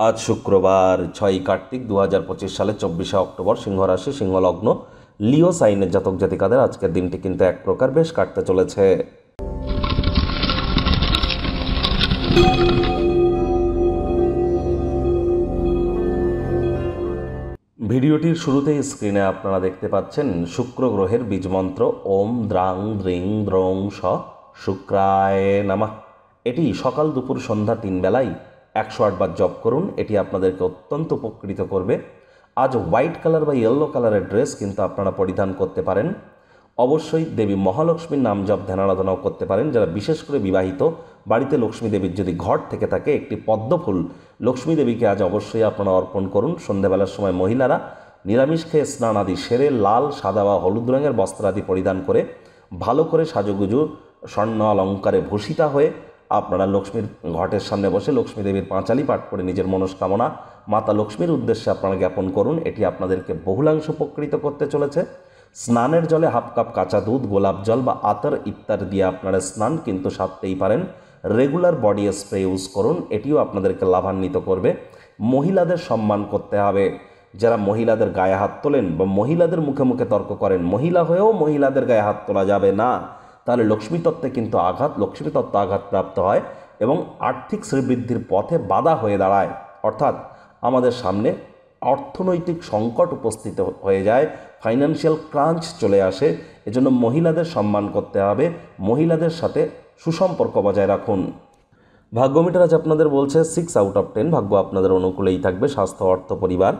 আজ শুক্রবার 6ই কার্তিক 2025 সালের 24শে অক্টোবর, সিংহ রাশি, সিংহ লগ্ন, লিও সাইনের জাতক জাতিকাদের আজকের দিনটি কিন্তু এক প্রকার বেশ কাটতে চলেছে। ভিডিওটির শুরুতেই স্ক্রিনে আপনারা দেখতে পাচ্ছেন শুক্র গ্রহের বীজমন্ত্র ওম দ্রাং দ্রিং দ্রং স শুক্রায় নমঃ। এটি সকাল দুপুর সন্ধ্যা 3 বেলায় 108 বার জপ করুন। এটি আপনাদেরকে অত্যন্ত উপকৃত করবে। আজ হোয়াইট কালার বা ইয়েলো কালারের ড্রেস কিন্তু আপনারা পরিধান করতে পারেন। অবশ্যই দেবী মহালক্ষ্মীর নাম জপ ধ্যান আরাধনাও করতে পারেন। যারা বিশেষ করে বিবাহিত, বাড়িতে লক্ষ্মী দেবীর যদি ঘট থেকে থাকে, একটি পদ্ম ফুল লক্ষ্মী দেবীকে আজ অবশ্যই আপনারা অর্পণ করুন। সন্ধ্যাবেলার সময় মহিলারা নিরামিষ খেয়ে স্নান আদি সেরে লাল, সাদা বা হলুদ রঙের বস্ত্র আদি পরিধান করে ভালো করে সাজুগুজু স্বর্ণ অলঙ্কারে ভূষিতা হয়ে আপনারা লক্ষ্মীর ঘটের সামনে বসে লক্ষ্মী দেবীর পাঁচালি পাঠ করে নিজের মনস্কামনা মাতা লক্ষ্মীর উদ্দেশ্যে আপনারা জ্ঞাপন করুন। এটি আপনাদেরকে বহুলাংশ উপকৃত করতে চলেছে। স্নানের জলে হাফ কাপ কাঁচা দুধ, গোলাপ জল বা আতর ইত্যাদি দিয়ে আপনারা স্নান কিন্তু সারতেই পারেন। রেগুলার বডি স্প্রে ইউজ করুন, এটিও আপনাদেরকে লাভান্বিত করবে। মহিলাদের সম্মান করতে হবে। যারা মহিলাদের গায়ে হাত তোলেন বা মহিলাদের মুখে মুখে তর্ক করেন, মহিলা হয়েও মহিলাদের গায়ে হাত তোলা যাবে না, তাহলে লক্ষ্মী তত্ত্বে কিন্তু লক্ষ্মী তত্ত্ব আঘাতপ্রাপ্ত হয় এবং আর্থিক শ্রীবৃদ্ধির পথে বাধা হয়ে দাঁড়ায়। অর্থাৎ আমাদের সামনে অর্থনৈতিক সংকট উপস্থিত হয়ে যায়, ফাইন্যান্সিয়াল ক্রাঞ্চ চলে আসে। এজন্য মহিলাদের সম্মান করতে হবে, মহিলাদের সাথে সুসম্পর্ক বজায় রাখুন। ভাগ্য মিটার আজ আপনাদের বলছে 6 আউট অফ 10। ভাগ্য আপনাদের অনুকূলেই থাকবে। স্বাস্থ্য, অর্থ, পরিবার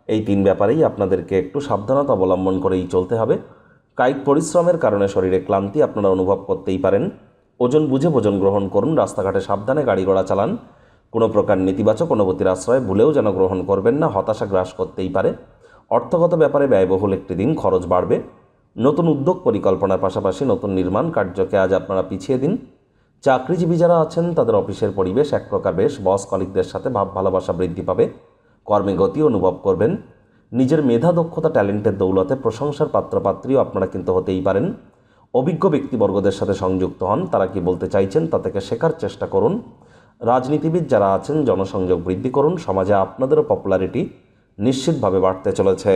এই 3 ব্যাপারেই আপনাদেরকে একটু সাবধানতা অবলম্বন করেই চলতে হবে। কায়িক পরিশ্রমের কারণে শরীরে ক্লান্তি আপনারা অনুভব করতেই পারেন। ওজন বুঝে ভোজন গ্রহণ করুন। রাস্তাঘাটে সাবধানে গাড়ি ঘোড়া চালান। কোনো প্রকার নেতিবাচক অনুভূতির আশ্রয় ভুলেও যেন গ্রহণ করবেন না, হতাশা গ্রাস করতেই পারে। অর্থগত ব্যাপারে ব্যয়বহুল একটি দিন, খরচ বাড়বে। নতুন উদ্যোগ পরিকল্পনার পাশাপাশি নতুন নির্মাণ কার্যকে আজ আপনারা পিছিয়ে দিন। চাকরিজীবী যারা আছেন তাদের অফিসের পরিবেশ এক প্রকার বেশ। বস কলিগদের সাথে ভাব ভালোবাসা বৃদ্ধি পাবে। কর্মে গতি অনুভব করবেন। নিজের মেধা, দক্ষতা, ট্যালেন্টের দৌলতে প্রশংসার পাত্রপাত্রীও আপনারা কিন্তু হতেই পারেন। অভিজ্ঞ ব্যক্তিবর্গদের সাথে সংযুক্ত হন। তারা কি বলতে চাইছেন তা থেকে শেখার চেষ্টা করুন। রাজনীতিবিদ যারা আছেন জনসংযোগ বৃদ্ধি করুন। সমাজে আপনাদেরও পপুলারিটি নিশ্চিতভাবে বাড়তে চলেছে।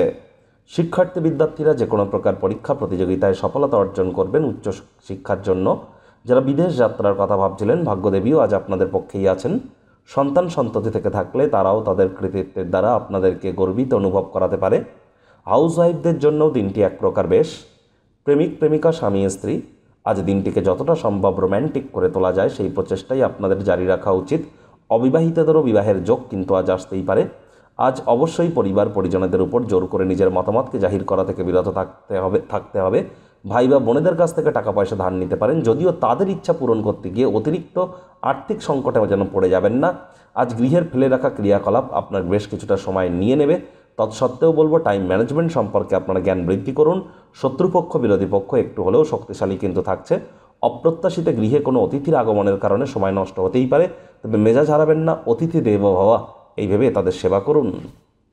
শিক্ষার্থী বিদ্যার্থীরা যে কোনো প্রকার পরীক্ষা প্রতিযোগিতায় সফলতা অর্জন করবেন উচ্চ শিক্ষার জন্য। যারা বিদেশ যাত্রার কথা ভাবছিলেন, ভাগ্যদেবীও আজ আপনাদের পক্ষেই আছেন। সন্তান সন্ততি থেকে থাকলে তারাও তাদের কৃতিত্বের দ্বারা আপনাদেরকে গর্বিত অনুভব করাতে পারে। হাউসওয়াইফদের জন্যও দিনটি এক প্রকার বেশ। প্রেমিক প্রেমিকা, স্বামী স্ত্রী আজ দিনটিকে যতটা সম্ভব রোম্যান্টিক করে তোলা যায় সেই প্রচেষ্টাই আপনাদের জারি রাখা উচিত। অবিবাহিতদেরও বিবাহের যোগ কিন্তু আজ আসতেই পারে। আজ অবশ্যই পরিবার পরিজনদের উপর জোর করে নিজের মতামতকে জাহির করা থেকে বিরত থাকতে হবে। ভাই বা বোনেদের কাছ থেকে টাকা পয়সা ধার নিতে পারেন, যদিও তাদের ইচ্ছা পূরণ করতে গিয়ে অতিরিক্ত আর্থিক সংকটে যেন পড়ে যাবেন না। আজ গৃহের ফেলে রাখা ক্রিয়াকলাপ আপনার বেশ কিছুটা সময় নিয়ে নেবে। তৎসত্ত্বেও বলবো টাইম ম্যানেজমেন্ট সম্পর্কে আপনারা জ্ঞান বৃদ্ধি করুন। শত্রুপক্ষ বিরোধী পক্ষ একটু হলেও শক্তিশালী কিন্তু থাকছে। অপ্রত্যাশিত গৃহে কোনো অতিথির আগমনের কারণে সময় নষ্ট হতেই পারে, তবে মেজাজ হারাবেন না। অতিথি দেবো ভবা এই ভেবে তাদের সেবা করুন।